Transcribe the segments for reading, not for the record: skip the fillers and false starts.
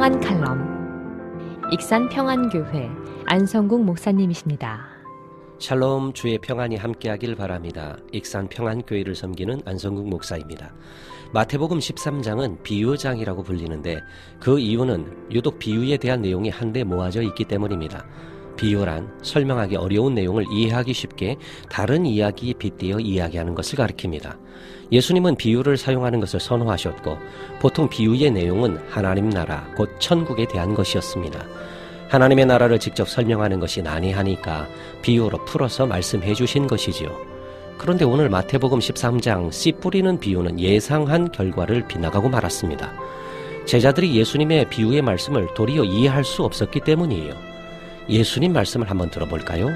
평안 칼럼 익산 평안교회 안성국 목사님이십니다. 샬롬, 주의 평안이 함께하길 바랍니다. 익산 평안교회를 섬기는 안성국 목사입니다. 마태복음 13장은 비유장이라고 불리는데 그 이유는 유독 비유에 대한 내용이 한데 모아져 있기 때문입니다. 비유란 설명하기 어려운 내용을 이해하기 쉽게 다른 이야기에 빗대어 이야기하는 것을 가리킵니다. 예수님은 비유를 사용하는 것을 선호하셨고 보통 비유의 내용은 하나님 나라, 곧 천국에 대한 것이었습니다. 하나님의 나라를 직접 설명하는 것이 난해하니까 비유로 풀어서 말씀해 주신 것이지요. 그런데 오늘 마태복음 13장 씨 뿌리는 비유는 예상한 결과를 빗나가고 말았습니다. 제자들이 예수님의 비유의 말씀을 도리어 이해할 수 없었기 때문이에요. 예수님 말씀을 한번 들어볼까요?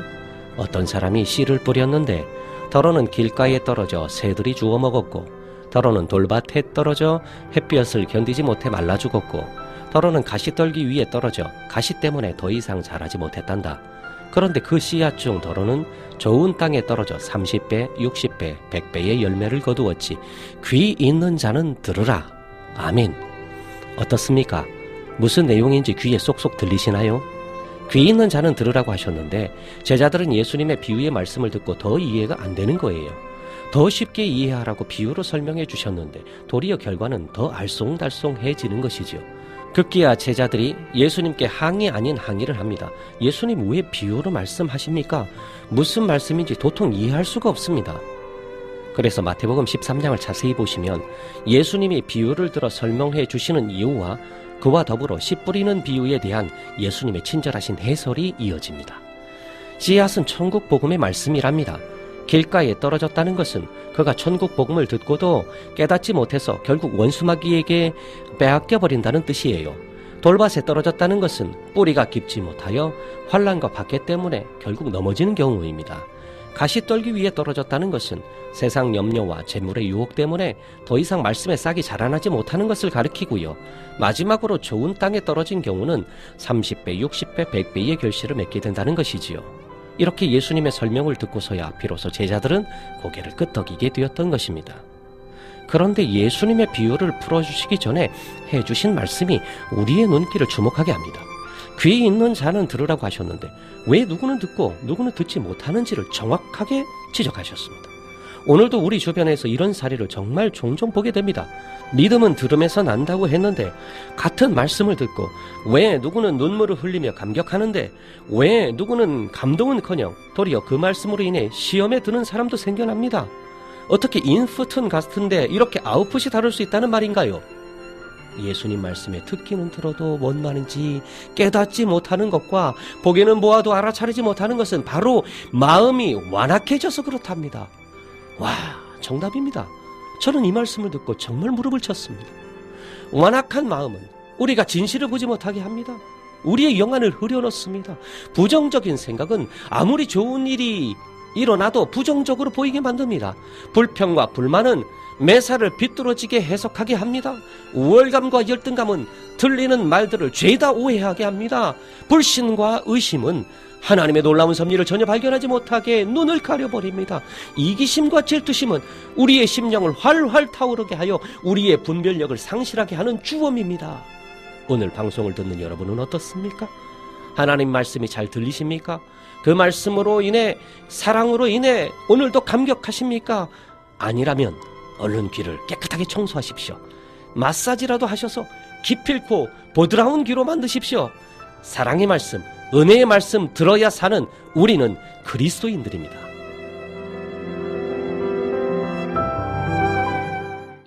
어떤 사람이 씨를 뿌렸는데 더러는 길가에 떨어져 새들이 주워 먹었고 더러는 돌밭에 떨어져 햇볕을 견디지 못해 말라 죽었고 더러는 가시떨기 위에 떨어져 가시 때문에 더 이상 자라지 못했단다. 그런데 그 씨앗 중 더러는 좋은 땅에 떨어져 30배, 60배, 100배의 열매를 거두었지. 귀 있는 자는 들으라. 아멘. 어떻습니까? 무슨 내용인지 귀에 쏙쏙 들리시나요? 귀 있는 자는 들으라고 하셨는데 제자들은 예수님의 비유의 말씀을 듣고 더 이해가 안 되는 거예요. 더 쉽게 이해하라고 비유로 설명해 주셨는데 도리어 결과는 더 알쏭달쏭해지는 것이지요. 급기야 제자들이 예수님께 항의 아닌 항의를 합니다. 예수님 왜 비유로 말씀하십니까? 무슨 말씀인지 도통 이해할 수가 없습니다. 그래서 마태복음 13장을 자세히 보시면 예수님이 비유를 들어 설명해 주시는 이유와 그와 더불어 씨 뿌리는 비유에 대한 예수님의 친절하신 해설이 이어집니다. 씨앗은 천국 복음의 말씀이랍니다. 길가에 떨어졌다는 것은 그가 천국 복음을 듣고도 깨닫지 못해서 결국 원수마귀에게 빼앗겨버린다는 뜻이에요. 돌밭에 떨어졌다는 것은 뿌리가 깊지 못하여 환난과 박해 때문에 결국 넘어지는 경우입니다. 가시떨기 위에 떨어졌다는 것은 세상 염려와 재물의 유혹 때문에 더 이상 말씀의 싹이 자라나지 못하는 것을 가리키고요. 마지막으로 좋은 땅에 떨어진 경우는 30배, 60배, 100배의 결실을 맺게 된다는 것이지요. 이렇게 예수님의 설명을 듣고서야 비로소 제자들은 고개를 끄덕이게 되었던 것입니다. 그런데 예수님의 비유를 풀어주시기 전에 해주신 말씀이 우리의 눈길을 주목하게 합니다. 귀 있는 자는 들으라고 하셨는데 왜 누구는 듣고 누구는 듣지 못하는지를 정확하게 지적하셨습니다. 오늘도 우리 주변에서 이런 사례를 정말 종종 보게 됩니다. 믿음은 들음에서 난다고 했는데 같은 말씀을 듣고 왜 누구는 눈물을 흘리며 감격하는데 왜 누구는 감동은커녕 도리어 그 말씀으로 인해 시험에 드는 사람도 생겨납니다. 어떻게 인풋은 같은데 이렇게 아웃풋이 다를 수 있다는 말인가요? 예수님 말씀에 듣기는 들어도 뭔 말인지 깨닫지 못하는 것과 보기는 보아도 알아차리지 못하는 것은 바로 마음이 완악해져서 그렇답니다. 와, 정답입니다. 저는 이 말씀을 듣고 정말 무릎을 쳤습니다. 완악한 마음은 우리가 진실을 보지 못하게 합니다. 우리의 영안을 흐려놓습니다. 부정적인 생각은 아무리 좋은 일이 일어나도 부정적으로 보이게 만듭니다. 불평과 불만은 매사를 비뚤어지게 해석하게 합니다. 우월감과 열등감은 들리는 말들을 죄다 오해하게 합니다. 불신과 의심은 하나님의 놀라운 섭리를 전혀 발견하지 못하게 눈을 가려버립니다. 이기심과 질투심은 우리의 심령을 활활 타오르게 하여 우리의 분별력을 상실하게 하는 주범입니다. 오늘 방송을 듣는 여러분은 어떻습니까? 하나님 말씀이 잘 들리십니까? 그 말씀으로 인해 사랑으로 인해 오늘도 감격하십니까? 아니라면 얼른 귀를 깨끗하게 청소하십시오. 마사지라도 하셔서 기필코 보드라운 귀로 만드십시오. 사랑의 말씀, 은혜의 말씀 들어야 사는 우리는 그리스도인들입니다.